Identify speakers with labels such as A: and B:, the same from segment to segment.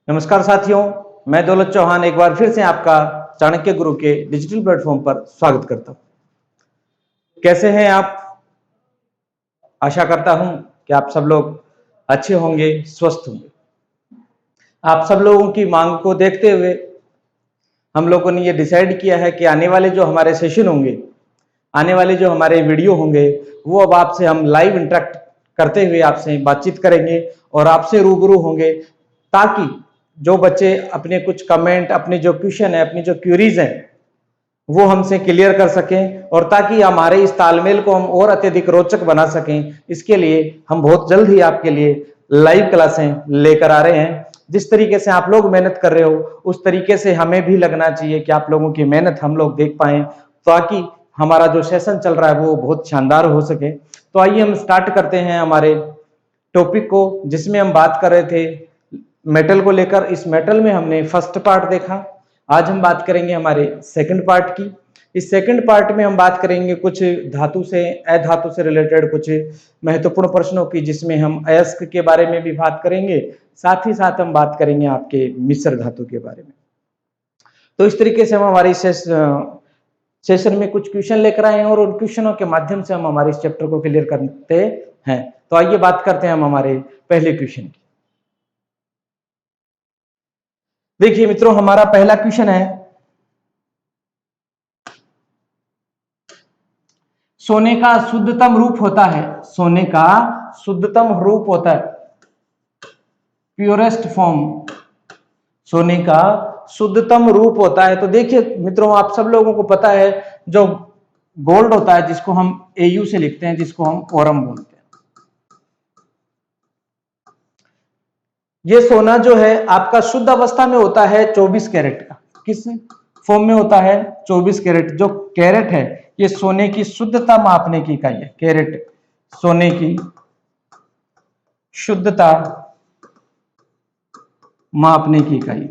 A: नमस्कार साथियों, मैं दौलत चौहान एक बार फिर से आपका चाणक्य गुरु के डिजिटल प्लेटफॉर्म पर स्वागत करता हूं। कैसे हैं आप? आशा करता हूं कि आप सब लोग अच्छे होंगे, स्वस्थ होंगे। आप सब लोगों की मांग को देखते हुए हम लोगों ने ये डिसाइड किया है कि आने वाले जो हमारे सेशन होंगे, आने वाले जो हमारे वीडियो होंगे, वो अब आपसे हम लाइव इंटरेक्ट करते हुए आपसे बातचीत करेंगे और आपसे रूबरू होंगे, ताकि जो बच्चे अपने कुछ कमेंट, अपने जो क्वेश्चन है, अपनी जो क्यूरीज हैं, वो हमसे क्लियर कर सकें और ताकि हमारे इस तालमेल को हम और अत्यधिक रोचक बना सकें। इसके लिए हम बहुत जल्द ही आपके लिए लाइव क्लासें लेकर आ रहे हैं। जिस तरीके से आप लोग मेहनत कर रहे हो, उस तरीके से हमें भी लगना चाहिए कि आप लोगों की मेहनत हम लोग देख पाए, ताकि हमारा जो सेशन चल रहा है वो बहुत शानदार हो सके। तो आइए हम स्टार्ट करते हैं हमारे टॉपिक को, जिसमें हम बात कर रहे थे मेटल को लेकर। इस मेटल में हमने फर्स्ट पार्ट देखा। आज हम बात करेंगे हमारे सेकंड पार्ट की। इस सेकंड पार्ट में हम बात करेंगे कुछ धातु से, अधातु से रिलेटेड कुछ महत्वपूर्ण प्रश्नों की, जिसमें हम अयस्क के बारे में भी बात करेंगे, साथ ही साथ हम बात करेंगे आपके मिश्र धातु के बारे में। तो इस तरीके से हम हमारी सेशन में कुछ क्वेश्चन लेकर आए हैं और उन क्वेश्चनों के माध्यम से हम हमारे इस चैप्टर को क्लियर करते हैं। तो आइए बात करते हैं हम हमारे पहले क्वेश्चन की। देखिए मित्रों, हमारा पहला क्वेश्चन है, सोने का शुद्धतम रूप होता है, सोने का शुद्धतम रूप होता है, प्योरेस्ट फॉर्म, सोने का शुद्धतम रूप होता है। तो देखिए मित्रों, आप सब लोगों को पता है जो गोल्ड होता है, जिसको हम AU से लिखते हैं, जिसको हम ओरम बोलते हैं, ये सोना जो है आपका शुद्ध अवस्था में होता है 24 कैरेट का। किस फॉर्म में होता है? 24 कैरेट। जो कैरेट है ये सोने की शुद्धता मापने की इकाई है। कैरेट सोने की शुद्धता मापने की इकाई।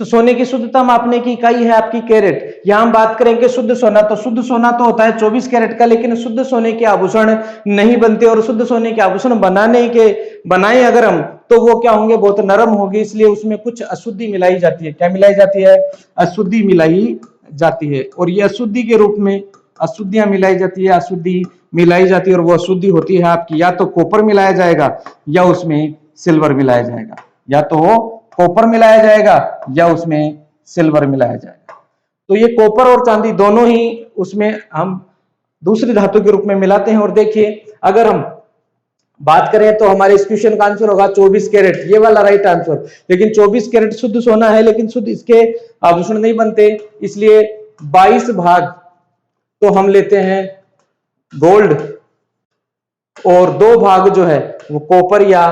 A: तो सोने की शुद्धता मापने की इकाई है आपकी कैरेट। यहां हम बात करेंगे शुद्ध सोना। तो शुद्ध सोना तो होता है 24 कैरेट का, लेकिन शुद्ध सोने के आभूषण नहीं बनते, और शुद्ध सोने के आभूषण बनाए अगर हम, तो वो क्या होंगे? बहुत नरम होगी। इसलिए उसमें कुछ अशुद्धि मिलाई जाती है। क्या मिलाई जाती है? अशुद्धि मिलाई जाती है। और ये अशुद्धि के रूप में अशुद्धियां मिलाई जाती है, अशुद्धि मिलाई जाती है। और वो अशुद्धि होती है आपकी, या तो कॉपर मिलाया जाएगा या उसमें सिल्वर मिलाया जाएगा, या तो कॉपर मिलाया जाएगा या उसमें सिल्वर मिलाया जाएगा। तो ये कॉपर और चांदी दोनों ही उसमें हम दूसरी धातु के रूप में मिलाते हैं। और देखिए, अगर हम बात करें तो हमारे इस क्वेश्चन का आंसर होगा 24 कैरेट, ये वाला राइट आंसर। लेकिन 24 कैरेट शुद्ध सोना है, लेकिन शुद्ध इसके आभूषण नहीं बनते, इसलिए 22 भाग तो हम लेते हैं गोल्ड, और 2 भाग जो है वो कॉपर या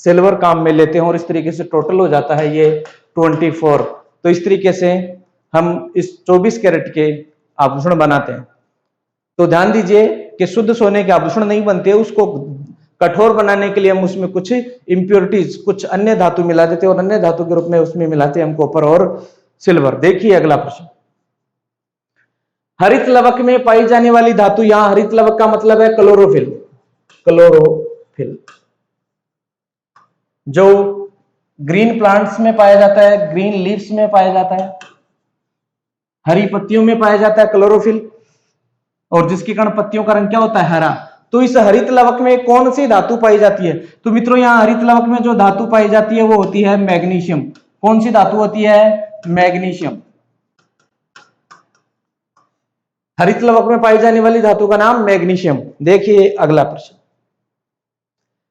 A: सिल्वर काम में लेते हैं, और इस तरीके से टोटल हो जाता है ये 24। तो इस तरीके से हम इस 24 कैरेट के आभूषण बनाते हैं। तो ध्यान दीजिए कि शुद्ध सोने के आभूषण नहीं बनते, उसको कठोर बनाने के लिए हम उसमें कुछ इंप्योरिटीज, कुछ अन्य धातु मिला देते हैं, और अन्य धातु के रूप में उसमें मिलाते हैं हम कॉपर और सिल्वर। देखिए अगला प्रश्न, हरित लवक में पाई जाने वाली धातु। यहां हरित लवक का मतलब है क्लोरोफिल। क्लोरोफिल जो ग्रीन प्लांट्स में पाया जाता है, ग्रीन लीव्स में पाया जाता है, हरी पत्तियों में पाया जाता है क्लोरोफिल, और जिसके कारण पत्तियों का रंग क्या होता है? हरा। तो इस हरित लवक में कौन सी धातु पाई जाती है? तो मित्रों, यहां हरित लवक में जो धातु पाई जाती है वो होती है मैग्नीशियम। कौन सी धातु होती है? मैग्नीशियम। हरित लवक में पाई जाने वाली धातु का नाम मैग्नीशियम। देखिए अगला प्रश्न,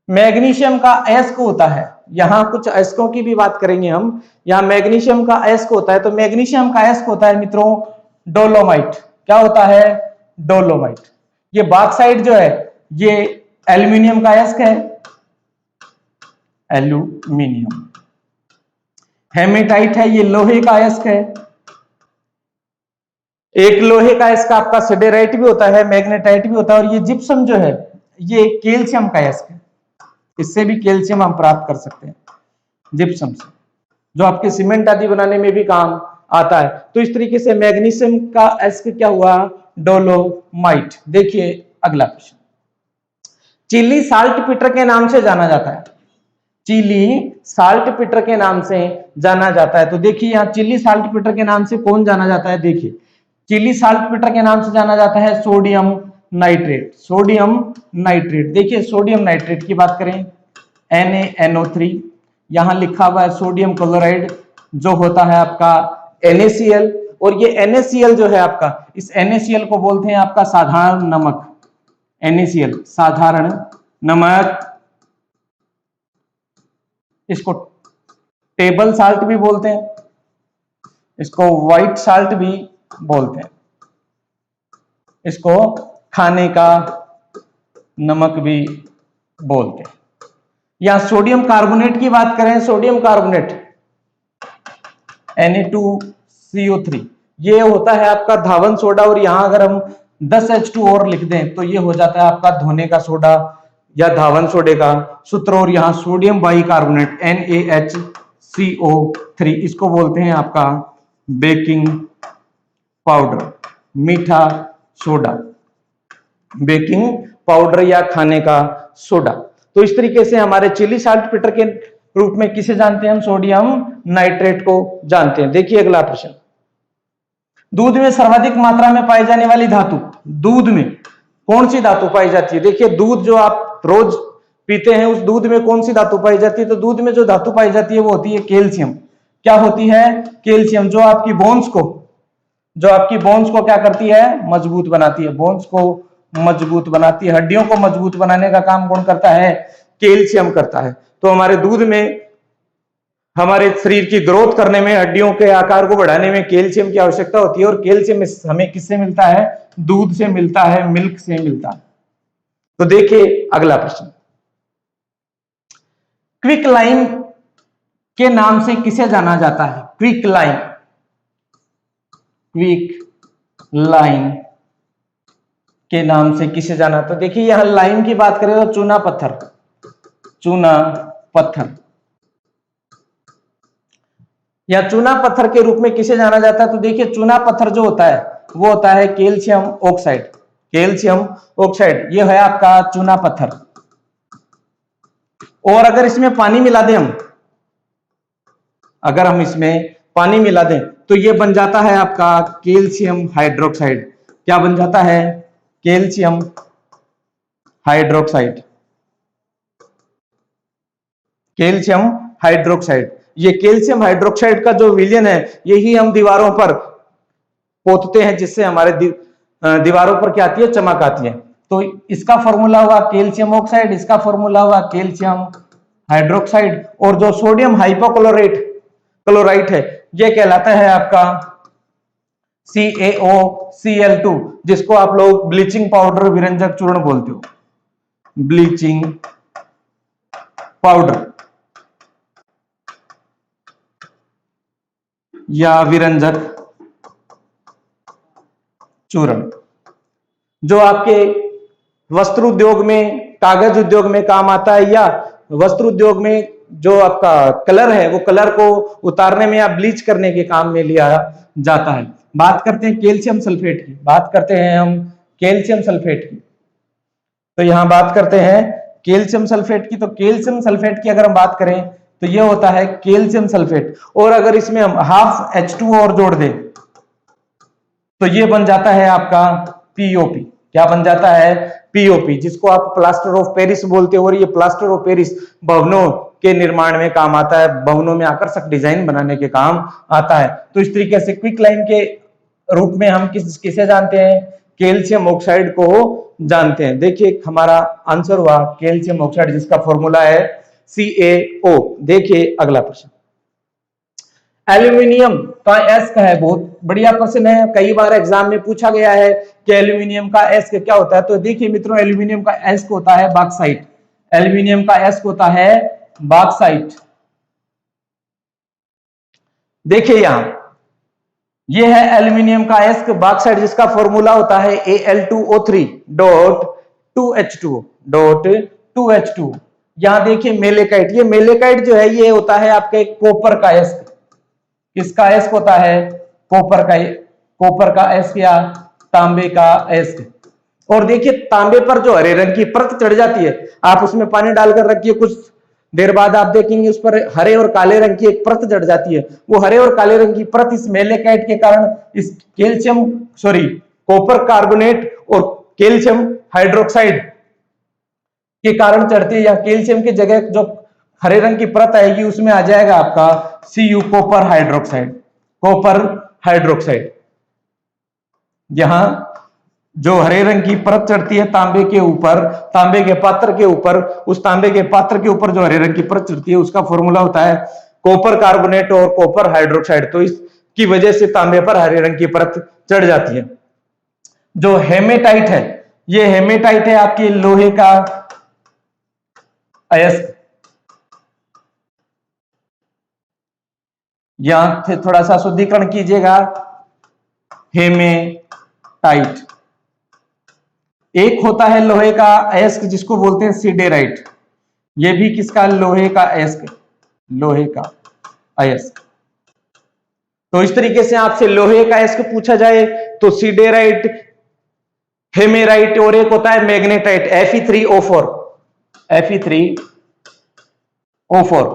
A: मैग्नीशियम का अयस्क होता है। यहां कुछ अयस्कों की भी बात करेंगे हम। यहां मैग्नीशियम का अयस्क होता है। तो मैग्नीशियम का अयस्क होता है मित्रों डोलोमाइट। क्या होता है? डोलोमाइट। ये बॉक्साइट जो है ये एल्यूमिनियम का अयस्क है, एल्यूमिनियम। हेमेटाइट है, ये लोहे का अयस्क है। एक लोहे का अयस्क आपका सिडेराइट भी होता है, मैग्नेटाइट भी होता है। और ये जिप्सम जो है ये कैल्शियम का अयस्क है। इससे भी कैल्शियम हम प्राप्त कर सकते हैं जिप्सम से, जो आपके सीमेंट आदि बनाने में भी काम आता है। तो इस तरीके से मैग्नीशियम का अयस्क क्या हुआ? डोलोमाइट। देखिए अगला प्रश्न, चिली साल्ट पीटर के नाम से जाना जाता है, चिली साल्ट पीटर के नाम से जाना जाता है। तो देखिए यहाँ चिली साल्ट पीटर के नाम से कौन जाना जाता है, देखिए चिली साल्ट पीटर के नाम से जाना जाता है सोडियम नाइट्रेट, सोडियम नाइट्रेट। देखिए सोडियम नाइट्रेट की बात करें NaNO3, यहां लिखा हुआ है सोडियम क्लोराइड जो होता है आपका NaCl, और ये NaCl जो है आपका, इस NaCl को बोलते हैं आपका साधारण नमक, NaCl साधारण नमक, इसको टेबल साल्ट भी बोलते हैं, इसको व्हाइट साल्ट भी बोलते हैं, इसको खाने का नमक भी बोलते हैं। या सोडियम कार्बोनेट की बात करें, सोडियम कार्बोनेट Na2CO3, ये होता है आपका धावन सोडा, और यहां अगर हम 10H2 और लिख दें तो ये हो जाता है आपका धोने का सोडा या धावन सोडे का सूत्र, और यहां सोडियम बाइकार्बोनेट NaHCO3, इसको बोलते हैं आपका बेकिंग पाउडर, मीठा सोडा, बेकिंग पाउडर या खाने का सोडा। तो इस तरीके से हमारे चिली साल्ट पीटर के रूप में किसे जानते हैं हम, सोडियम नाइट्रेट को जानते हैं। देखिए अगला प्रश्न, दूध में सर्वाधिक मात्रा में पाई जाने वाली धातु, दूध में कौन सी धातु पाई जाती है? देखिए दूध जो आप रोज पीते हैं उस दूध में कौन सी धातु पाई जाती है? तो दूध में जो धातु पाई जाती है वो होती है कैल्शियम। क्या होती है? कैल्शियम, जो आपकी बोन्स को क्या करती है? मजबूत बनाती है, बोन्स को मजबूत बनाती है, हड्डियों को मजबूत बनाने का काम कौन करता है? कैल्शियम करता है। तो हमारे दूध में हमारे शरीर की ग्रोथ करने में, हड्डियों के आकार को बढ़ाने में कैल्शियम की आवश्यकता होती है, और कैल्शियम हमें किससे मिलता है? दूध से मिलता है, मिल्क से मिलता है। तो देखिए अगला प्रश्न, क्विक लाइम के नाम से किसे जाना जाता है? क्विक लाइम, क्विक लाइम के नाम से किसे जाना? तो देखिए यहां लाइम की बात करें तो चूना पत्थर, चूना पत्थर या चूना पत्थर के रूप में किसे जाना जाता है? तो देखिए चूना पत्थर जो होता है वो होता है कैल्शियम ऑक्साइड, कैल्शियम ऑक्साइड, ये है आपका चूना पत्थर। और अगर इसमें पानी मिला दें हम, अगर हम इसमें पानी मिला दें तो ये बन जाता है आपका कैल्शियम हाइड्रोक्साइड। क्या बन जाता है? Calcium hydroxide, calcium hydroxide. ये कैल्शियम हाइड्रोक्साइड का जो विलयन है यही हम दीवारों पर पोतते हैं, जिससे हमारे दीवारों पर क्या आती है? चमक आती है। तो इसका फॉर्मूला हुआ कैल्शियम ऑक्साइड, इसका फॉर्मूला हुआ कैल्शियम हाइड्रोक्साइड, और जो सोडियम हाइपोक्लोराइट है ये कहलाता है आपका CaOCl2, जिसको आप लोग ब्लीचिंग पाउडर, विरंजक चूर्ण बोलते हो, ब्लीचिंग पाउडर या विरंजक चूर्ण, जो आपके वस्त्र उद्योग में, कागज उद्योग में काम आता है, या वस्त्र उद्योग में जो आपका कलर है वो कलर को उतारने में या ब्लीच करने के काम में लिया जाता है। बात करते हैं कैल्शियम सल्फेट की, बात करते हैं हम कैल्शियम सल्फेट की। तो यहां बात करते हैं कैल्शियम सल्फेट की। तो कैल्शियम सल्फेट की अगर हम बात करें तो ये होता है कैल्शियम सल्फेट, और अगर इसमें हम हाफ H2 और जोड़ दें तो ये बन जाता है आपका POP। क्या बन जाता है? POP, जिसको आप प्लास्टर ऑफ पेरिस बोलते हो, और ये प्लास्टर ऑफ पेरिस भवनों के निर्माण में काम आता है, भवनों में आकर्षक डिजाइन बनाने के काम आता है। तो इस तरीके से क्विक लाइम के रूप में हम किसे जानते हैं? कैल्शियम ऑक्साइड को जानते हैं। देखिए हमारा आंसर हुआ कैल्शियम ऑक्साइड, जिसका फॉर्मूला है CaO। देखिए अगला प्रश्न, एल्यूमिनियम का एस का है, बहुत बढ़िया प्रश्न है, कई बार एग्जाम में पूछा गया है कि एल्यूमिनियम का एस क्या होता है। तो देखिए मित्रों, एल्यूमिनियम का एस होता है बॉक्साइट, एल्यूमिनियम का एस होता है बॉक्साइट। देखिए यहां ये है एल्यूमिनियम का एस बॉक्साइट, जिसका फॉर्मूला होता है Al2O3.2H2O। यहां देखिए मेलेकाइट, ये मेलेकाइट जो है ये होता है आपके कॉपर का एस। किसका एस होता है? कॉपर का एस या तांबे का एस। और देखिए तांबे पर जो हरे रंग की परत चढ़ जाती है, आप उसमें पानी डालकर रखिए, कुछ देर बाद आप देखेंगे उस पर हरे और काले रंग की एक परत चढ़ जाती है। वो हरे और काले रंग की परत इस मेलेकाइट के कारण, इस कैल्शियम सॉरी कॉपर कार्बोनेट और कैल्शियम हाइड्रोक्साइड के कारण चढ़ती है। या कैल्शियम की जगह जो हरे रंग की परत आएगी उसमें आ जाएगा आपका Cu copper hydroxide, copper hydroxide. यहां जो हरे रंग की परत चढ़ती है तांबे के ऊपर, तांबे के पात्र के ऊपर, उस तांबे के पात्र के ऊपर जो हरे रंग की परत चढ़ती है उसका फॉर्मूला होता है कॉपर कार्बोनेट और कॉपर हाइड्रोक्साइड। तो इसकी वजह से तांबे पर हरे रंग की परत चढ़ जाती है। जो हेमेटाइट है, ये हेमेटाइट है आपके लोहे का अयस्क। यहां से थोड़ा सा शुद्धिकरण कीजिएगा। हेमेटाइट एक होता है लोहे का अयस्क जिसको बोलते हैं सिडेराइट। ये भी किसका, लोहे का अयस्क, लोहे का अयस्क। तो इस तरीके से आपसे लोहे का अयस्क पूछा जाए तो सिडेराइट, हेमेराइट, और एक होता है मैग्नेटाइट Fe3O4, Fe3O4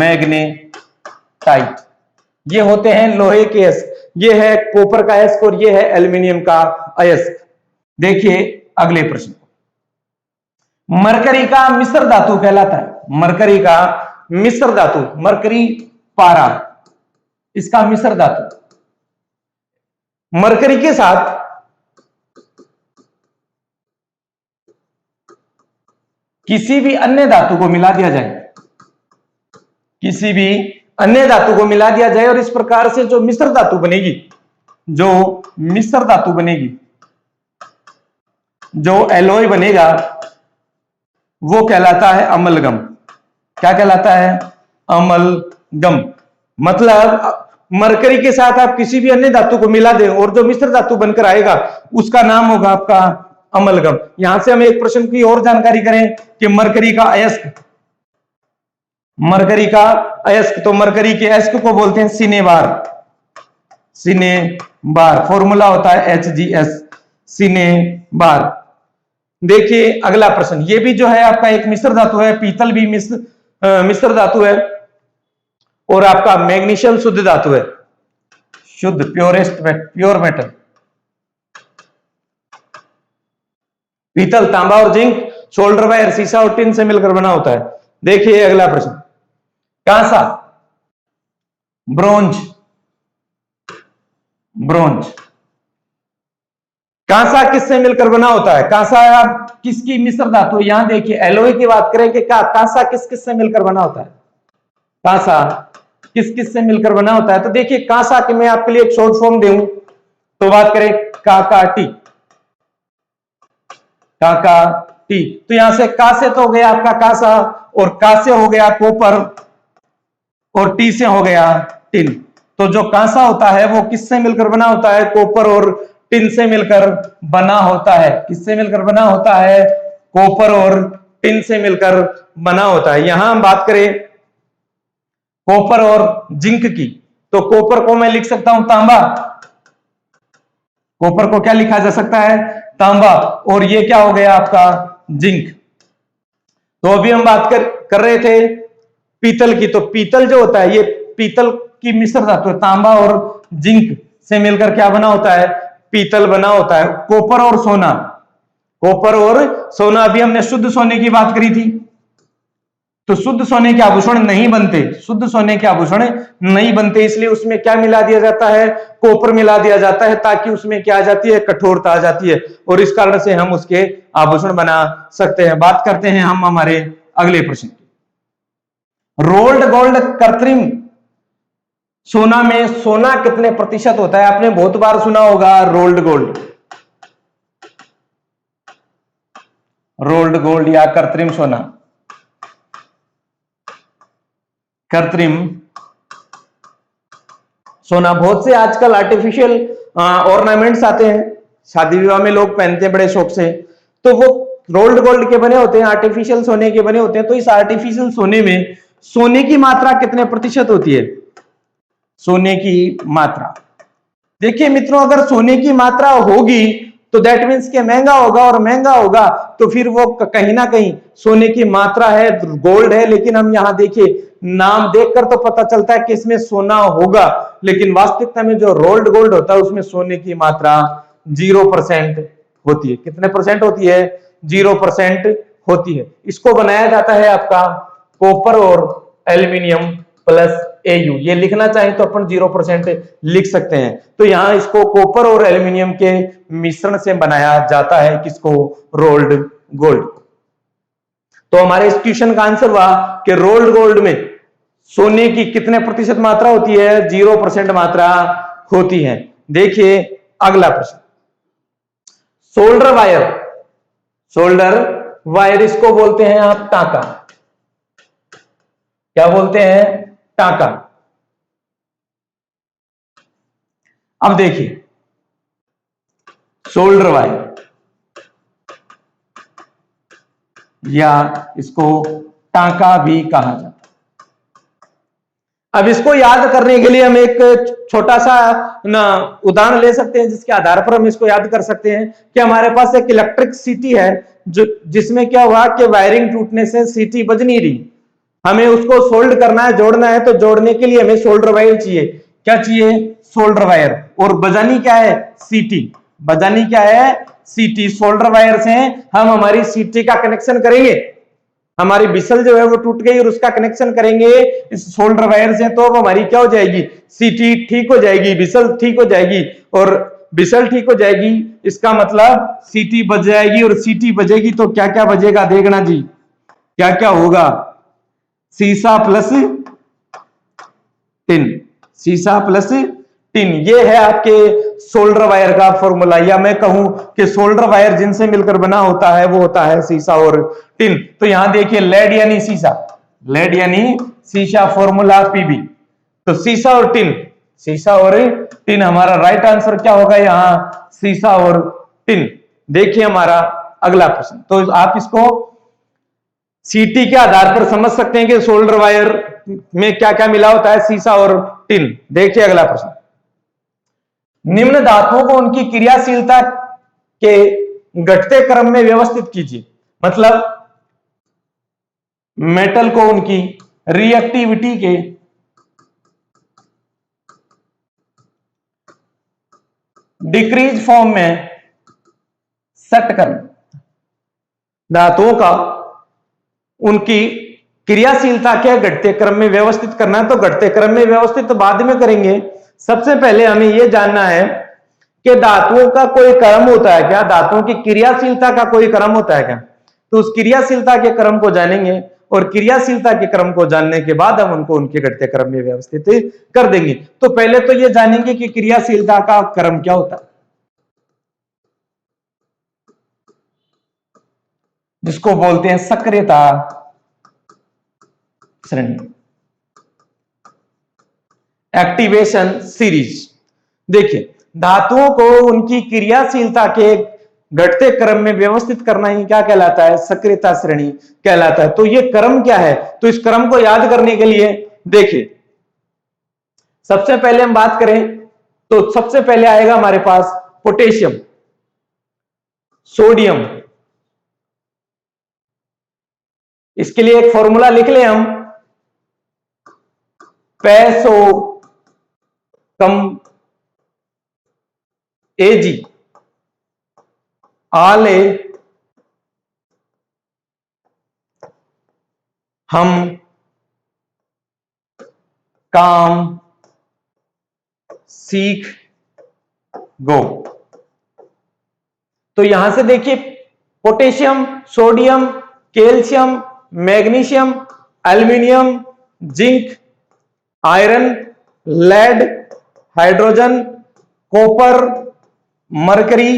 A: मैग्नेटाइट। ये होते हैं लोहे के अयस्क। ये है कॉपर का अयस्क और ये है एल्यूमिनियम का अयस्क। देखिए अगले प्रश्न, मरकरी का मिश्र धातु कहलाता है। मरकरी का मिश्र धातु, मरकरी पारा, इसका मिश्र धातु। मरकरी के साथ किसी भी अन्य धातु को मिला दिया जाए, किसी भी अन्य धातु को मिला दिया जाए और इस प्रकार से जो मिश्र धातु बनेगी, जो मिश्र धातु बनेगी, जो एलॉय बनेगा वो कहलाता है अमलगम। क्या कहलाता है, अमलगम। मतलब मरकरी के साथ आप किसी भी अन्य धातु को मिला दें और जो मिश्र धातु बनकर आएगा उसका नाम होगा आपका अमलगम। यहां से हम एक प्रश्न की और जानकारी करें कि मरकरी का अयस्क, मरकरी का अयस्क, तो मरकरी के अयस्क को बोलते हैं सिनेबार, सिनेबार। फॉर्मूला होता है HgS, सिनेबार। देखिए अगला प्रश्न, ये भी जो है आपका एक मिश्र धातु है, पीतल भी मिश्र धातु है और आपका मैग्नीशियम शुद्ध धातु है, शुद्ध प्योर मेटल। पीतल, तांबा और जिंक सोल्डर वायर, सीसा और टिन से मिलकर बना होता है। देखिए अगला प्रश्न, कांसा, ब्रोंज, ब्रोंज। कांसा किससे मिलकर बना होता है, कांसा किसकी मिश्र धातु। यहां देखिए एलॉय की बात करें कि कांसा किस किस से मिलकर बना होता है, कांसा किस किस से मिलकर बना होता है। तो देखिए कांसा की मैं आपके लिए एक शॉर्ट फॉर्म दूं तो बात करें काकाटी, काकाटी। तो यहां से का से तो हो गया आपका कांसा और का से हो गया कॉपर और टी से हो गया टिन। तो जो कांसा होता है वो किससे मिलकर बना होता है, कॉपर और टिन से मिलकर बना होता है। किससे मिलकर बना होता है, कॉपर और टिन से मिलकर बना होता है। यहां हम बात करें कॉपर और जिंक की, तो कॉपर को मैं लिख सकता हूं तांबा, कॉपर को क्या लिखा जा सकता है, तांबा, और ये क्या हो गया आपका जिंक। तो अभी हम बात कर रहे थे पीतल की, तो पीतल जो होता है ये पीतल की मिश्र धातु है, तांबा और जिंक से मिलकर क्या बना होता है, पीतल बना होता है। कॉपर और सोना, कॉपर और सोना, अभी हमने शुद्ध सोने की बात करी थी, तो शुद्ध सोने के आभूषण नहीं बनते, शुद्ध सोने के आभूषण नहीं बनते, इसलिए उसमें क्या मिला दिया जाता है, कॉपर मिला दिया जाता है, ताकि उसमें क्या आ जाती है, कठोरता आ जाती है और इस कारण से हम उसके आभूषण बना सकते हैं। बात करते हैं हम हमारे अगले प्रश्न की। रोल्ड गोल्ड, कृत्रिम सोना में सोना कितने प्रतिशत होता है। आपने बहुत बार सुना होगा रोल्ड गोल्ड, रोल्ड गोल्ड या कृत्रिम सोना, कृत्रिम सोना। बहुत से आजकल आर्टिफिशियल ऑर्नामेंट्स आते हैं, शादी विवाह में लोग पहनते हैं बड़े शौक से, तो वो रोल्ड गोल्ड के बने होते हैं, आर्टिफिशियल सोने के बने होते हैं। तो इस आर्टिफिशियल सोने में सोने की मात्रा कितने प्रतिशत होती है, सोने की मात्रा। देखिए मित्रों, अगर सोने की मात्रा होगी तो दैट मीन्स कि महंगा होगा, और महंगा होगा तो फिर वो कहीं ना कहीं सोने की मात्रा है, गोल्ड है, लेकिन हम यहां देखिए नाम देखकर तो पता चलता है कि इसमें सोना होगा, लेकिन वास्तविकता में जो रोल्ड गोल्ड होता है उसमें सोने की मात्रा 0% होती है। कितने परसेंट होती है? 0% होती है। इसको बनाया जाता है आपका कॉपर और एल्यूमिनियम प्लस Au। ये लिखना चाहे तो अपन 0% लिख सकते हैं। तो यहां इसको कॉपर और एल्यूमिनियम के मिश्रण से बनाया जाता है, किसको? Rolled gold. तो हमारे इस क्वेश्चन का आंसर हुआ कि रोल्ड गोल्ड में सोने की कितने प्रतिशत मात्रा होती है? 0% मात्रा होती है। देखिए अगला प्रश्न, सोल्डर वायर। सोल्डर वायर इसको बोलते हैं आप टांका। क्या बोलते हैं? टांका। अब देखिए सोल्डर वायर या इसको टांका भी कहा जाता है। अब इसको याद करने के लिए हम एक छोटा सा ना उदाहरण ले सकते हैं, जिसके आधार पर हम इसको याद कर सकते हैं कि हमारे पास एक इलेक्ट्रिक सिटी है जो जिसमें क्या हुआ कि वायरिंग टूटने से सिटी बज नहीं रही। हमें उसको सोल्ड करना है, जोड़ना है, तो जोड़ने के लिए हमें सोल्डर वायर चाहिए। क्या चाहिए? Solder wire. और बजानी क्या है? सीटी। बजानी क्या है? सीटी। सोल्डर वायर से हम हमारी सीटी का कनेक्शन करेंगे। हमारी बिसल जो है वो टूट गई और उसका कनेक्शन करेंगे इस सोल्डर वायर से, तो अब हमारी क्या हो जाएगी? सीटी ठीक हो जाएगी, बिसल ठीक हो जाएगी। और बिसल ठीक हो जाएगी इसका मतलब सीटी बज जाएगी, और सीटी बजेगी तो क्या क्या बजेगा देखना जी। क्या क्या होगा? सीसा प्लस टिन। सीसा प्लस टिन, ये है आपके सोल्डर वायर का फॉर्मूला। या मैं कहूं कि सोल्डर वायर जिनसे मिलकर बना होता है वो होता है सीसा और टिन। तो यहां देखिए लेड यानी सीसा, लेड यानी सीसा, फॉर्मूला पीबी। तो सीसा और टिन, सीसा और टिन, हमारा राइट आंसर क्या होगा यहां? सीसा और टिन। देखिए हमारा अगला प्रश्न, तो आप इसको सीटी के आधार पर समझ सकते हैं कि सोल्डर वायर में क्या क्या मिला होता है, सीसा और टिन। देखिए अगला प्रश्न, निम्न धातुओं को उनकी क्रियाशीलता के घटते क्रम में व्यवस्थित कीजिए। मतलब मेटल को उनकी रिएक्टिविटी के डिक्रीज फॉर्म में सेट करना। धातुओं का उनकी क्रियाशीलता के घटते क्रम में व्यवस्थित करना है। तो घटते क्रम में व्यवस्थित तो बाद में करेंगे, सबसे पहले हमें यह जानना है कि धातुओं का कोई क्रम होता है क्या? धातुओं की क्रियाशीलता का कोई क्रम होता है क्या? तो उस क्रियाशीलता के क्रम को जानेंगे, और क्रियाशीलता के क्रम को जानने के बाद हम उनको उनके घटते क्रम में व्यवस्थित कर देंगे। तो पहले तो ये जानेंगे कि क्रियाशीलता का क्रम क्या होता है, जिसको बोलते हैं सक्रियता श्रेणी, एक्टिवेशन सीरीज। देखिए धातुओं को उनकी क्रियाशीलता के घटते क्रम में व्यवस्थित करना ही क्या कहलाता है? सक्रियता श्रेणी कहलाता है। तो ये क्रम क्या है? तो इस क्रम को याद करने के लिए देखिए सबसे पहले हम बात करें तो सबसे पहले आएगा हमारे पास पोटेशियम, सोडियम। इसके लिए एक फॉर्मूला लिख ले हम, पैसो कम एजी आले हम काम सीख गो। तो यहां से देखिए potassium, sodium, calcium, magnesium, aluminium, zinc, iron, lead, hydrogen, copper, mercury,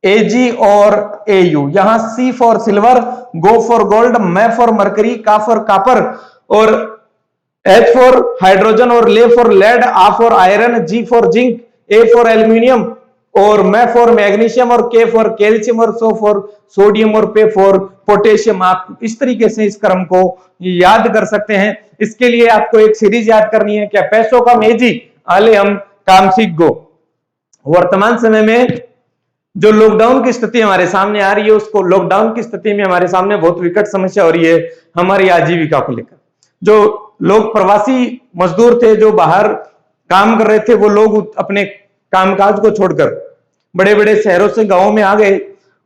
A: AG और एयू। यहां सी फॉर सिल्वर, गो फॉर गोल्ड, मैं फॉर मरकरी, का फॉर कापर, और एच फॉर हाइड्रोजन, और ले फॉर लेड, आ फॉर आयरन, जी फॉर जिंक, ए फॉर एल्यूमिनियम, और मैं फॉर मैग्नीशियम, और के फॉर कैल्शियम, और सो फॉर सोडियम, और पे फॉर पोटेशियम। आप इस तरीके से इस क्रम को याद कर सकते हैं। इसके लिए आपको एक सीरीज याद करनी है, क्या? पैसों का मेजी आले हम काम सीख गो। वर्तमान समय में जो लॉकडाउन की स्थिति हमारे सामने आ रही है, उसको लॉकडाउन की स्थिति में हमारे सामने बहुत विकट समस्या हो रही है हमारी आजीविका को लेकर। जो लोग प्रवासी मजदूर थे, जो बाहर काम कर रहे थे, वो लोग अपने कामकाज को छोड़कर बड़े बड़े शहरों से गांवों में आ गए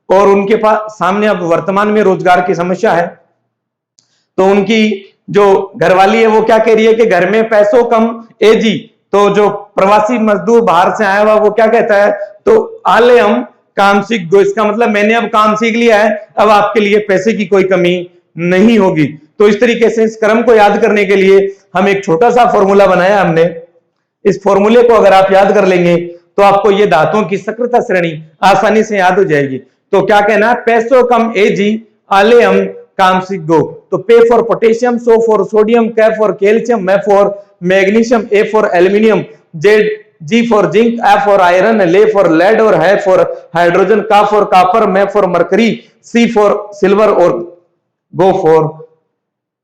A: और उनके पास सामने अब वर्तमान में रोजगार की समस्या है। तो उनकी जो घरवाली है वो क्या कह रही है कि घर में पैसों कम एजी। तो जो प्रवासी मजदूर बाहर से आया हुआ वो क्या कहता है, तो आले हम काम सीख गो। इसका मतलब मैंने अब काम सीख लिया है, अब आपके लिए पैसे की कोई कमी नहीं होगी। तो इस तरीके से इस क्रम को याद करने के लिए हम एक छोटा सा फॉर्मूला बनाया हमने। इस फॉर्मूले को अगर आप याद कर लेंगे तो आपको ये धातुओं की सक्रियता श्रेणी आसानी से याद हो जाएगी। तो क्या कहना है, पैसों कम एजी आले हम काम सीख गो। तो पे फॉर पोटेशियम, सो फॉर सोडियम, के फॉर कैल्शियम, मे फॉर मैग्नीशियम, ए फॉर एल्यूमिनियम, जेड जी फॉर जिंक, ए फॉर आयरन, ले फॉर लेड और है फॉर हाइड्रोजन, का फॉर कापर, मे फॉर मरकरी, सी फॉर सिल्वर और गो फॉर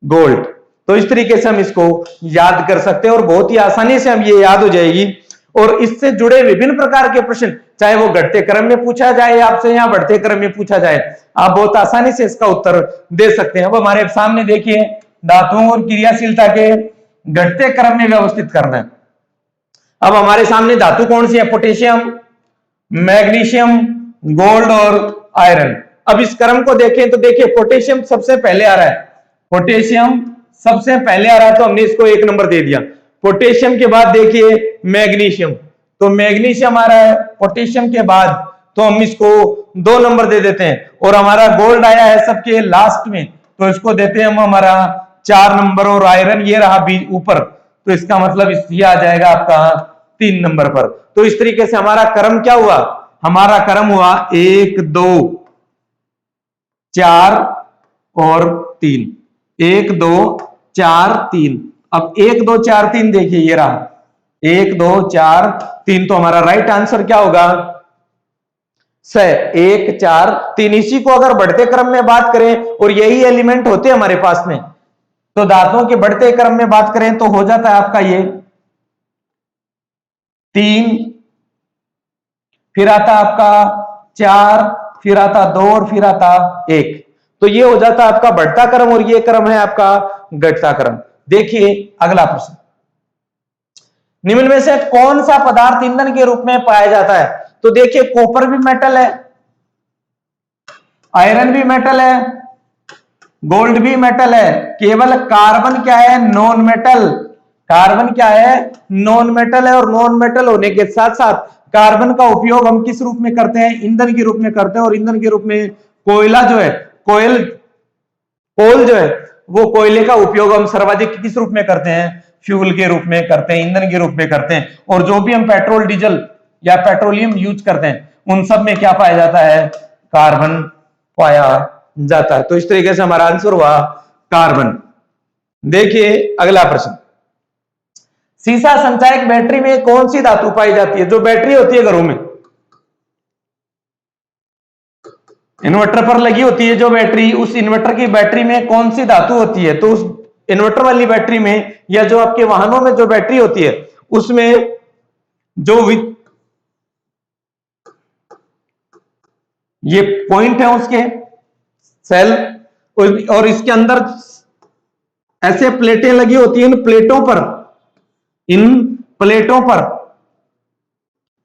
A: गोल्ड। तो इस तरीके से हम इसको याद कर सकते हैं और बहुत ही आसानी से हम ये याद हो जाएगी। और इससे जुड़े विभिन्न प्रकार के प्रश्न, चाहे वो घटते क्रम में पूछा जाए आपसे या बढ़ते क्रम में पूछा जाए, आप बहुत आसानी से इसका उत्तर दे सकते हैं। अब हमारे सामने देखिए, धातुओं और क्रियाशीलता के घटते क्रम में व्यवस्थित करना है। अब हमारे सामने धातु कौन सी है, पोटेशियम, मैग्नीशियम, गोल्ड और आयरन। अब इस क्रम को देखें तो देखिए पोटेशियम सबसे पहले आ रहा है, पोटेशियम सबसे पहले आ रहा है तो हमने इसको 1 नंबर दे दिया। पोटेशियम के बाद देखिए मैग्नीशियम, तो मैग्नीशियम आ रहा है पोटेशियम के बाद, तो हम इसको 2 नंबर दे देते हैं। और हमारा गोल्ड आया है सबके लास्ट में, तो इसको देते हैं हम हमारा 4 नंबर। और आयरन ये रहा बीच ऊपर, तो इसका मतलब ये आ जाएगा आपका 3 नंबर पर। तो इस तरीके से हमारा क्रम क्या हुआ, हमारा क्रम हुआ 1 2 4 और 3, 1 2 4 3। अब 1 2 4 3 देखिए ये रहा 1 2 4 3, तो हमारा राइट आंसर क्या होगा, 1 4 3। इसी को अगर बढ़ते क्रम में बात करें और यही एलिमेंट होते हमारे पास में, तो धातुओं के बढ़ते क्रम में बात करें तो हो जाता है आपका ये 3, फिर आता आपका 4, फिर आता 2 और फिर आता 1। तो ये हो जाता है आपका बढ़ता क्रम और ये क्रम है आपका घटता क्रम। देखिए अगला प्रश्न, निम्न में से कौन सा पदार्थ ईंधन के रूप में पाया जाता है। तो देखिए कॉपर भी मेटल है, आयरन भी मेटल है, गोल्ड भी मेटल है, केवल कार्बन क्या है, नॉन मेटल। कार्बन क्या है, नॉन मेटल है। और नॉन मेटल होने के साथ साथ कार्बन का उपयोग हम किस रूप में करते हैं, ईंधन के रूप में करते हैं। और ईंधन के रूप में कोयला जो है, कोल जो है, वो कोयले का उपयोग हम सर्वाधिक किस रूप में करते हैं, फ्यूल के रूप में करते हैं, ईंधन के रूप में करते हैं। और जो भी हम पेट्रोल डीजल या पेट्रोलियम यूज करते हैं उन सब में क्या पाया जाता है, कार्बन पाया जाता है। तो इस तरीके से हमारा आंसर हुआ कार्बन। देखिए अगला प्रश्न, सीसा संचायक बैटरी में कौन सी धातु पाई जाती है। जो बैटरी होती है घरों में, इन्वर्टर पर लगी होती है जो बैटरी, उस इन्वर्टर की बैटरी में कौन सी धातु होती है। तो उस इन्वर्टर वाली बैटरी में या जो आपके वाहनों में जो बैटरी होती है उसमें जो ये पॉइंट है उसके सेल, और इसके अंदर ऐसे प्लेटें लगी होती हैं। इन प्लेटों पर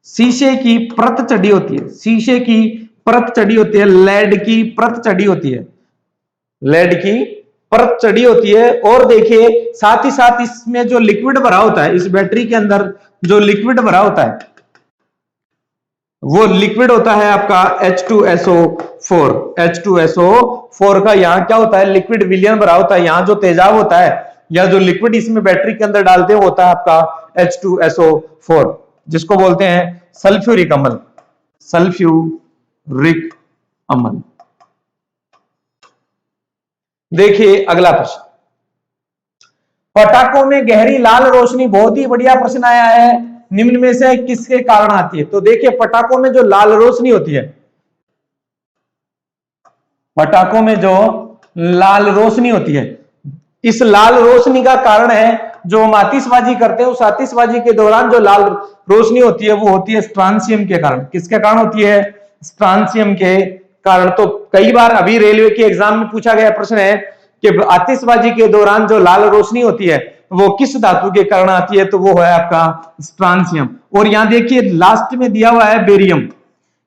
A: शीशे की परत चढ़ी होती है, शीशे की परत चढ़ी होती है, लेड की परत चढ़ी होती है, लेड की परत चढ़ी होती है। और देखिए साथ ही साथ इसमें जो लिक्विड भरा होता है, इस बैटरी के अंदर जो लिक्विड भरा होता है वो लिक्विड होता है आपका H2SO4। H2SO4 का यहां क्या होता है, लिक्विड विलयन भरा होता है। यहां जो तेजाब होता है या जो लिक्विड इसमें बैटरी के अंदर डालते हैं होता है आपका H2SO4, जिसको बोलते हैं सल्फ्यूरिक अम्ल, सल्फ्यूरिक अम्ल। देखिए अगला प्रश्न, पटाखों में गहरी लाल रोशनी, बहुत ही बढ़िया प्रश्न आया है, निम्न में से किसके कारण आती है। तो देखिए पटाखों में जो लाल रोशनी होती है, पटाखों में जो लाल रोशनी होती है, इस लाल रोशनी का कारण है जो हम आतिशबाजी करते हैं, उस आतिशबाजी के दौरान जो लाल रोशनी होती है वो होती है स्ट्रांसियम के कारण। किसके कारण होती है, स्ट्रांसियम के कारण। तो कई बार अभी रेलवे के एग्जाम में पूछा गया प्रश्न है कि आतिशबाजी के दौरान जो लाल रोशनी होती है वो किस धातु के कारण आती है, तो वो है आपका स्ट्रांसियम। और यहां देखिए लास्ट में दिया हुआ है बेरियम।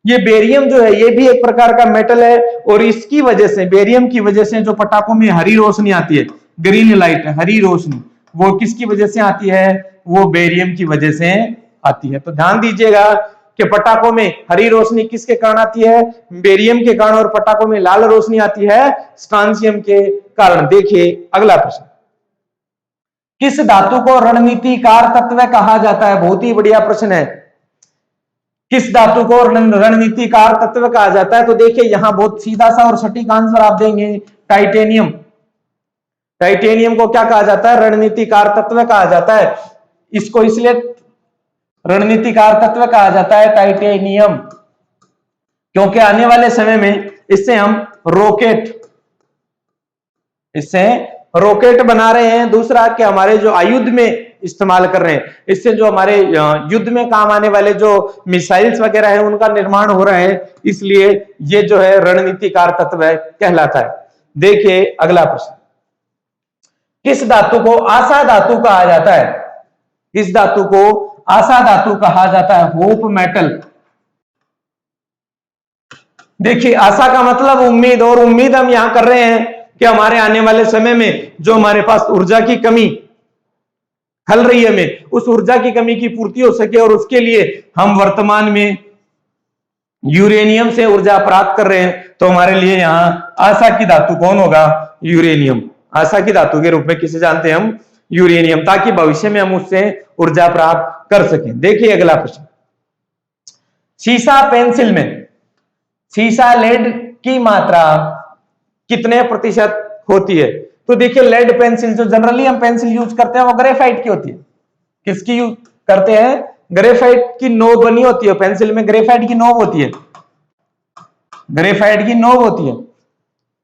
A: ये बेरियम जो है ये भी एक प्रकार का मेटल है, और इसकी वजह से, बेरियम की वजह से जो पटाखों में हरी रोशनी आती है, ग्रीन लाइट, हरी रोशनी, वो किसकी वजह से आती है, वो बेरियम की वजह से आती है। तो ध्यान दीजिएगा कि पटाखों में हरी रोशनी किसके कारण आती है, बेरियम के कारण, और पटाखों में लाल रोशनी आती है स्ट्रांसियम के कारण। देखिए अगला प्रश्न, किस धातु को रणनीतिकार तत्व कहा जाता है? बहुत ही बढ़िया प्रश्न है। किस धातु को रणनीतिकार तत्व कहा जाता है? तो देखिए यहां बहुत सीधा सा और सटीक आंसर आप देंगे, टाइटेनियम। टाइटेनियम को क्या कहा जाता है? रणनीतिकार तत्व कहा जाता है। इसको इसलिए रणनीतिकार तत्व कहा जाता है टाइटेनियम, क्योंकि आने वाले समय में इससे हम रॉकेट बना रहे हैं। दूसरा कि हमारे जो आयुध में इस्तेमाल कर रहे हैं, इससे जो हमारे युद्ध में काम आने वाले जो मिसाइल्स वगैरह है उनका निर्माण हो रहा है, इसलिए ये जो है रणनीतिकार तत्व कहलाता है। देखिए अगला प्रश्न, किस धातु को आशा धातु कहा जाता है? किस धातु को आशा धातु कहा जाता है? Hope metal. देखिए आशा का मतलब उम्मीद, और उम्मीद हम यहां कर रहे हैं कि हमारे आने वाले समय में जो हमारे पास ऊर्जा की कमी खल रही है, हमें उस ऊर्जा की कमी की पूर्ति हो सके, और उसके लिए हम वर्तमान में यूरेनियम से ऊर्जा प्राप्त कर रहे हैं। तो हमारे लिए यहां आशा की धातु कौन होगा? यूरेनियम। आशा की धातु के रूप में किसे जानते हैं हम? यूरेनियम, ताकि भविष्य में हम उससे ऊर्जा प्राप्त कर सकें। देखिए अगला प्रश्न, सीसा पेंसिल में सीसा लेड की मात्रा कितने प्रतिशत होती है? तो देखिए लेड पेंसिल, जो जनरली हम पेंसिल यूज करते हैं वो ग्रेफाइट की होती है। किसकी यूज करते हैं? ग्रेफाइट की नोब बनी होती है पेंसिल में, ग्रेफाइट की नोब होती है, ग्रेफाइट की नोब होती है।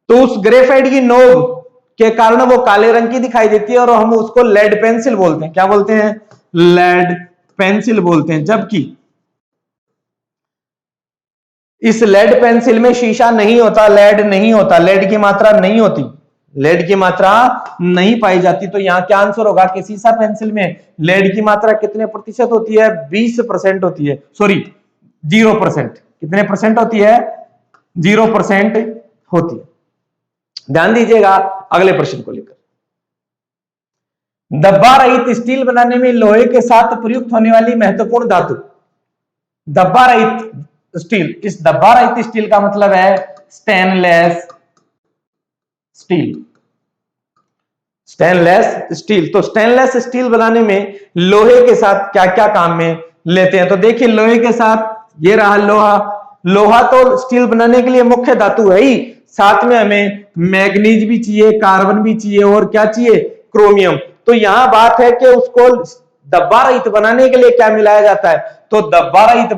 A: तो उस ग्रेफाइट की नोब के कारण वो काले रंग की दिखाई देती है, और हम उसको लेड पेंसिल बोलते हैं। क्या बोलते हैं? लेड पेंसिल बोलते हैं। जबकि इस लेड पेंसिल में शीशा नहीं होता, लेड नहीं होता, लेड की मात्रा नहीं होती, लेड की मात्रा नहीं पाई जाती। तो यहां क्या आंसर होगा कि सीसा पेंसिल में लेड की मात्रा कितने प्रतिशत होती है? 20% होती है, सॉरी 0%। कितने परसेंट होती है? 0% होती है। ध्यान दीजिएगा अगले प्रश्न को लेकर, धब्बा रहित स्टील बनाने में लोहे के साथ प्रयुक्त होने वाली महत्वपूर्ण धातु। धब्बा रहित स्टील, इस धब्बा रहित स्टील का मतलब है स्टेनलेस स्टील। स्टेनलेस स्टील, तो स्टेनलेस स्टील बनाने में लोहे के साथ क्या क्या काम में लेते हैं? तो देखिए लोहे के साथ ये रहा लोहा। लोहा तो स्टील बनाने के लिए मुख्य धातु है ही, साथ में हमें मैग्नीज भी चाहिए, कार्बन भी चाहिए, और क्या चाहिए? क्रोमियम। तो यहां बात है कि उसको धब्बा रहित बनाने के लिए क्या मिलाया जाता है? तो धब्बा रहित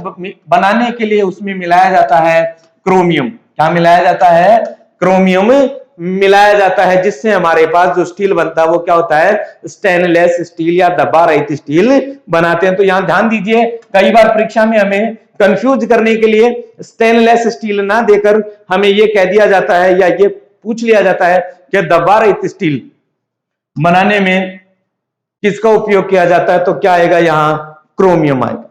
A: बनाने के लिए उसमें मिलाया जाता है क्रोमियम। क्या मिलाया जाता है? क्रोमियम मिलाया जाता है, जिससे हमारे पास जो स्टील बनता है वो क्या होता है? स्टेनलेस स्टील या धब्बा रहित स्टील बनाते हैं। तो यहां ध्यान दीजिए, कई बार परीक्षा में हमें कंफ्यूज करने के लिए स्टेनलेस स्टील ना देकर हमें यह कह दिया जाता है, या ये पूछ लिया जाता है कि धब्बा रहित स्टील बनाने में किसका उपयोग किया जाता है? तो क्या आएगा यहां? क्रोमियम आएगा।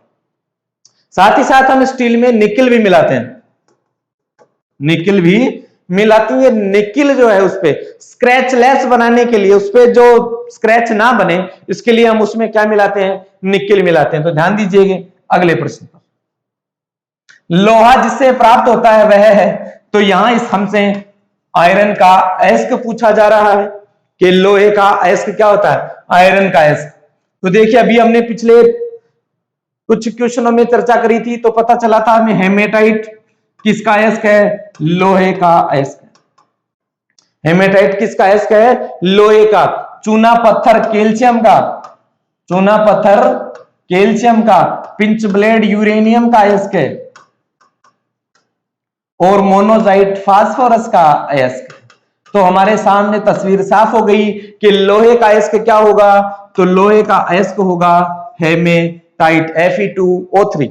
A: साथ ही साथ हम स्टील में निकिल भी मिलाते हैं, निकिल भी मिलाती है। निकिल जो है उस पे स्क्रैचलेस बनाने के लिए, उस पे जो स्क्रैच ना बने, इसके लिए हम उसमें क्या मिलाते हैं? निकिल मिलाते हैं। तो ध्यान दीजिएगा अगले प्रश्न पर, लोहा जिससे प्राप्त होता है वह है, तो यहां इस हमसे आयरन का अयस्क पूछा जा रहा है कि लोहे का अयस्क क्या होता है? आयरन का अयस्क। तो देखिए अभी हमने पिछले कुछ क्वेश्चनों में चर्चा करी थी, तो पता चला था हमें हेमेटाइट किसका अयस्क है? लोहे का अयस्क है। हेमेटाइट किसका अयस्क है? लोहे का। चूना पत्थर कैल्शियम का, चूना पत्थर कैल्शियम का। पिंच ब्लेड यूरेनियम का अयस्क है, और मोनोजाइट फास्फोरस का अयस्क। तो हमारे सामने तस्वीर साफ हो गई कि लोहे का अयस्क क्या होगा? तो लोहे का अयस्क होगा हेमेटाइट, Fe2O3।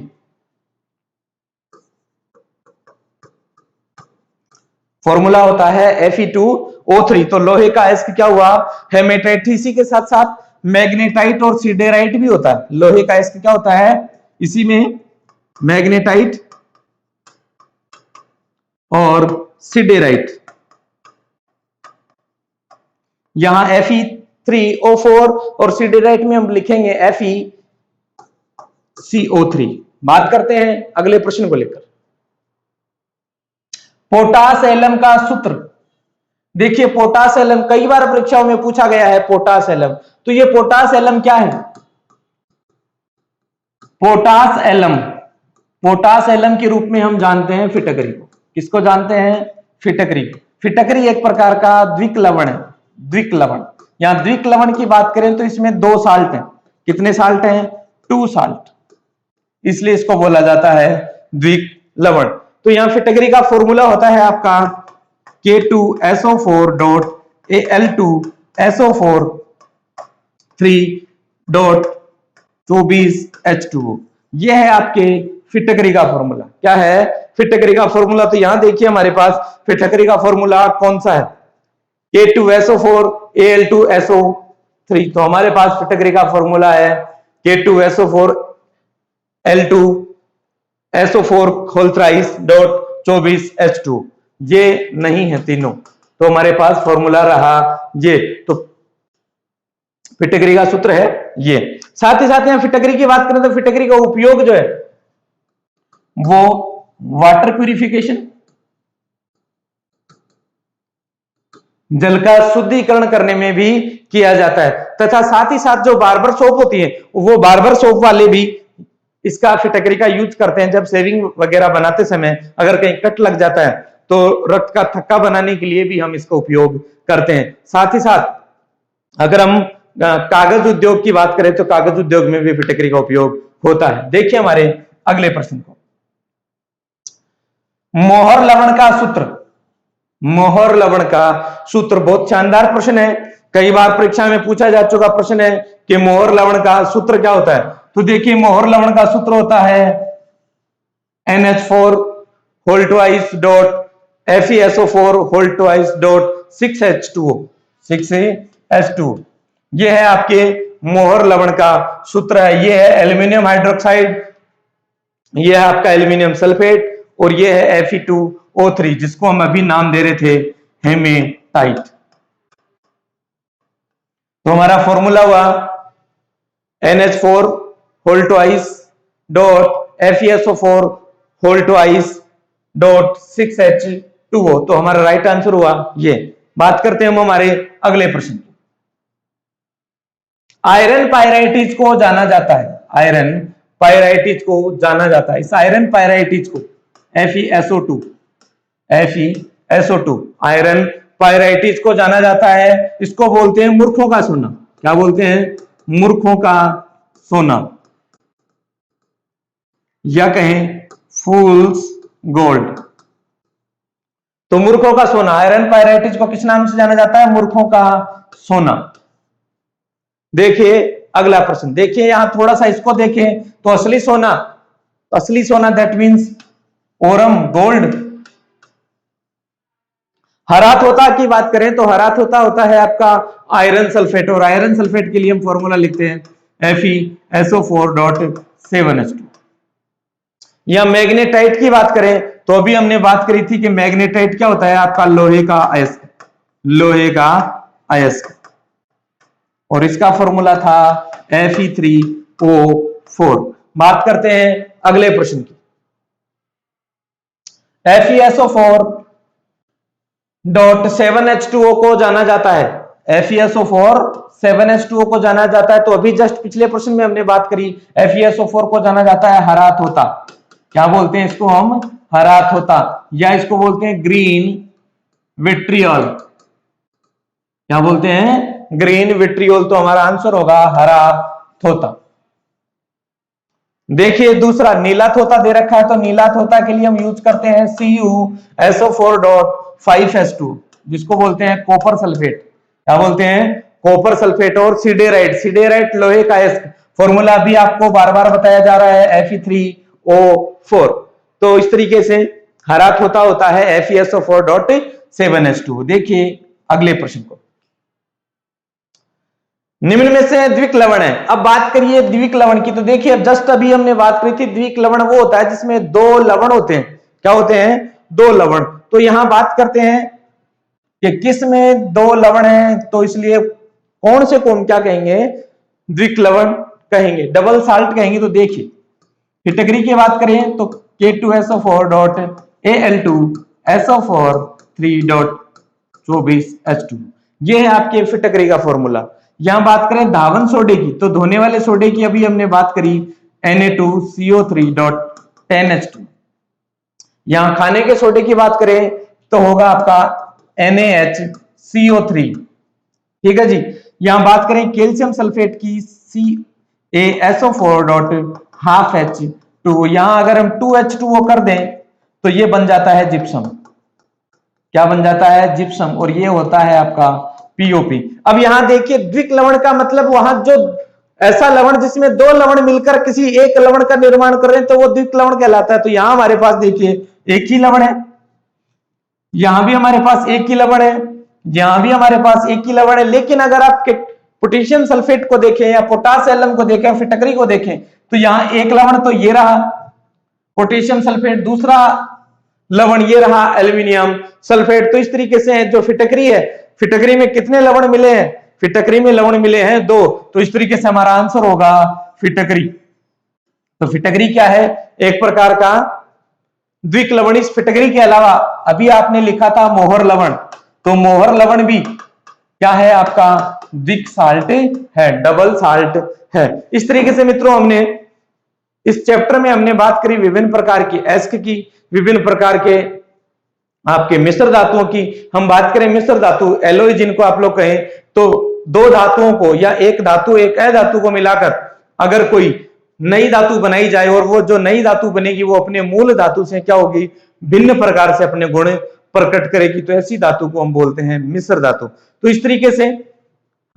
A: फॉर्मूला होता है Fe2O3। तो लोहे का अयस्क क्या हुआ, हेमेटाइट। इसी के साथ साथ मैग्नेटाइट और सिडेराइट भी होता है। लोहे का अयस्क क्या होता है, इसी में मैग्नेटाइट और सिडेराइट। यहां Fe3O4 और सिडेराइट में हम लिखेंगे FeCO3। बात करते हैं अगले प्रश्न को लेकर। पोटास एलम का सूत्र। देखिए पोटास एलम कई बार परीक्षाओं में पूछा गया है, पोटास एलम। तो ये पोटास एलम क्या है, पोटास एलम, पोटास एलम के रूप में हम जानते हैं फिटकरी को। किसको जानते हैं, फिटकरी को। फिटकरी एक प्रकार का द्विक लवण है, द्विक लवण। यहां द्विक लवण की बात करें तो इसमें 2 साल्ट हैं। कितने साल्ट हैं, 2 साल्ट, इसलिए इसको बोला जाता है द्विक लवण। तो यहां फिटकरी का फॉर्मूला होता है आपका K2SO4.Al2SO4 3.24H2O। यह है आपके फिटकरी का फॉर्मूला। क्या है, फिटकरी का फॉर्मूला। तो यहां देखिए हमारे पास फिटकरी का फॉर्मूला कौन सा है, K2SO4Al2SO3। तो हमारे पास फिटकरी का फॉर्मूला है K2SO4Al2SO4 whole thrice dot 24H2। ये नहीं है तीनों, तो हमारे पास फॉर्मूला रहा ये। तो फिटकरी का सूत्र है ये। साथ ही साथ यहां फिटकरी की बात करें तो फिटकरी का उपयोग जो है वो वाटर प्यूरिफिकेशन, जल का शुद्धिकरण करने में भी किया जाता है। तथा साथ ही साथ जो बार्बर सोप होती है, वो बार्बर सोप वाले भी इसका फिटकरी का यूज करते हैं। जब शेविंग वगैरह बनाते समय अगर कहीं कट लग जाता है तो रक्त का थक्का बनाने के लिए भी हम इसका उपयोग करते हैं। साथ ही साथ अगर हम कागज उद्योग की बात करें तो कागज उद्योग में भी फिटकरी का उपयोग होता है। देखिए हमारे अगले प्रश्न को, मोहर लवण का सूत्र। मोहर लवण का सूत्र बहुत शानदार प्रश्न है, कई बार परीक्षा में पूछा जा चुका प्रश्न है कि मोहर लवण का सूत्र क्या होता है। तो देखिए मोहर लवण का सूत्र होता है NH4 whole twice dot FeSO4 whole twice dot 6H2O 6H2। ये है आपके मोहर लवण का सूत्र है। ये है एल्यूमिनियम हाइड्रोक्साइड, ये है आपका एल्यूमिनियम सल्फेट, और ये है Fe2O3 जिसको हम अभी नाम दे रहे थे हेमेटाइट। तो हमारा फॉर्मूला हुआ NH4 whole twice dot FeSO4 whole twice dot 6H2O। तो हमारा राइट आंसर हुआ ये। बात करते हैं हम हमारे अगले प्रश्न की। आयरन पायराइटिस को जाना जाता है, आयरन पायराइटिस को जाना जाता है। इस आयरन पायराइटिस को FeSO2 आयरन पायराइटिस को जाना जाता है। इसको बोलते हैं मूर्खों का सोना। क्या बोलते हैं, मूर्खों का सोना, या कहें फूल्स गोल्ड। तो मूर्खों का सोना, आयरन पायराइटिस को किस नाम से जाना जाता है, मूर्खों का सोना। देखिए अगला प्रश्न, देखिए यहां थोड़ा सा इसको देखें तो असली सोना, असली सोना दैट मींस ओरम गोल्ड। हराथोता की बात करें तो हराथोता होता है आपका आयरन सल्फेट, और आयरन सल्फेट के लिए हम फॉर्मूला लिखते हैं FeSO4.7H2। या मैग्नेटाइट की बात करें तो अभी हमने बात करी थी कि मैग्नेटाइट क्या होता है आपका लोहे का अयस्क, लोहे का अयस्क, और इसका फॉर्मूला था Fe3O4। बात करते हैं अगले प्रश्न की। FeSO4.7H2O को जाना जाता है, FeSO4 7H2O को जाना जाता है। तो अभी जस्ट पिछले प्रश्न में हमने बात करी FeSO4 को जाना जाता है हराथोता। क्या बोलते हैं इसको हम, हराथोता, या इसको बोलते हैं ग्रीन विट्रियोल। क्या बोलते हैं, ग्रीन विट्रियोल। तो हमारा आंसर होगा हराथोता। देखिए दूसरा नीला थोता दे रखा है, तो नीला थोता के लिए हम यूज करते हैं CuSO4.5H2 जिसको बोलते हैं कॉपर सल्फेट। क्या बोलते हैं, कॉपर सल्फेट। और सिडेराइट, सिडेराइट लोहे का अयस्क, फॉर्मूला भी आपको बार बार बताया जा रहा है Fe3O4। तो इस तरीके से हरा थोता होता है FeSO4.7 7H2। देखिए अगले प्रश्न को, निम्न में से द्विक लवण है। अब बात करिए द्विक लवण की, तो देखिए अब जस्ट अभी हमने बात करी थी द्विक लवण वो होता है जिसमें दो लवण होते हैं। क्या होते हैं? दो लवण। तो यहां बात करते हैं कि किस में दो लवण है, तो इसलिए कौन से को हम क्या कहेंगे? द्विक लवण कहेंगे, डबल साल्ट कहेंगे। तो देखिए कैटेगरी की बात करें तो K2SO4 dot Al2SO4 3 dot 24H2, ये है आपके फिटकरी का फॉर्मूला। यहां बात करें धावन सोडे की, तो धोने वाले सोडे की अभी हमने बात करी Na2CO3 डॉट 10H2। यहां खाने के सोडे की बात करें तो होगा आपका NaHCO3। ठीक है जी। यहां बात करें कैल्शियम सल्फेट की CaSO4 डॉट हाफ H2। यहां अगर हम 2H2O कर दें तो ये बन जाता है जिप्सम। क्या बन जाता है? जिप्सम। और ये होता है आपका POP। अब यहां देखिए द्विक लवण का मतलब वहां जो ऐसा लवण जिसमें दो लवण मिलकर किसी एक लवण का निर्माण कर रहे हैं तो वो द्विक लवण कहलाता है। तो यहां हमारे पास देखिए एक ही लवण है, यहां भी हमारे पास एक ही लवण है, यहां भी हमारे पास एक ही लवण है। लेकिन अगर आप पोटेशियम सल्फेट को देखें या पोटास एलम को देखें, फिटकरी को देखें, तो यहां एक लवण तो ये रहा पोटेशियम सल्फेट, दूसरा लवण ये रहा एल्यूमिनियम सल्फेट। तो इस तरीके से जो फिटकरी है, फिटकरी में कितने लवण मिले हैं? फिटकरी में लवण मिले हैं दो। तो इस तरीके से हमारा आंसर होगा फिटकरी। तो फिटकरी क्या है? एक प्रकार का द्विक लवण। इस फिटकरी के अलावा अभी आपने लिखा था मोहर लवण, तो मोहर लवण भी क्या है? आपका द्विक साल्ट है, डबल साल्ट है। इस तरीके से मित्रों हमने इस चैप्टर में हमने बात करी विभिन्न प्रकार की एस्क की, विभिन्न प्रकार के आपके मिश्र धातुओं की। हम बात करें मिश्र धातु एलॉय जिनको आप लोग कहें, तो दो धातुओं को या एक धातु एक अधातु को मिलाकर अगर कोई नई धातु बनाई जाए और वो जो नई धातु बनेगी वो अपने मूल धातु से क्या होगी? भिन्न प्रकार से अपने गुण प्रकट करेगी। तो ऐसी धातु को हम बोलते हैं मिश्र धातु। तो इस तरीके से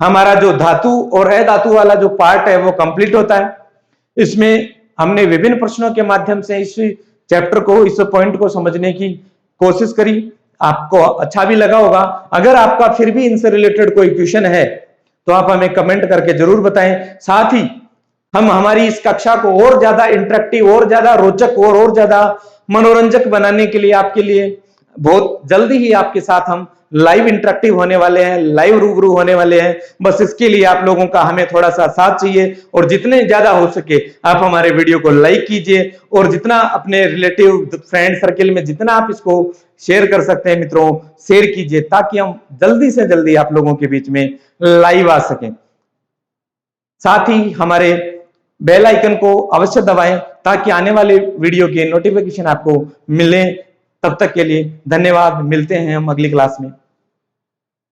A: हमारा जो धातु और अधातु वाला जो पार्ट है वो कंप्लीट होता है। इसमें हमने विभिन्न प्रश्नों के माध्यम से इस चैप्टर को, इस पॉइंट को समझने की कोशिश करी। आपको अच्छा भी लगा होगा। अगर आपका फिर भी इनसे रिलेटेड कोई क्वेश्चन है तो आप हमें कमेंट करके जरूर बताएं। साथ ही हम हमारी इस कक्षा को और ज्यादा इंटरेक्टिव, और ज्यादा रोचक और ज्यादा मनोरंजक बनाने के लिए आपके लिए बहुत जल्दी ही आपके साथ हम लाइव इंटरेक्टिव होने वाले हैं, लाइव रूबरू होने वाले हैं। बस इसके लिए आप लोगों का हमें थोड़ा सा साथ चाहिए और जितने ज्यादा हो सके आप हमारे वीडियो को लाइक कीजिए और जितना अपने रिलेटिव फ्रेंड सर्किल में जितना आप इसको शेयर कर सकते हैं मित्रों, शेयर कीजिए ताकि हम जल्दी से जल्दी आप लोगों के बीच में लाइव आ सकें। साथ ही हमारे बेल आइकन को अवश्य दबाएं ताकि आने वाले वीडियो के नोटिफिकेशन आपको मिले। तब तक के लिए धन्यवाद। मिलते हैं हम अगली क्लास में।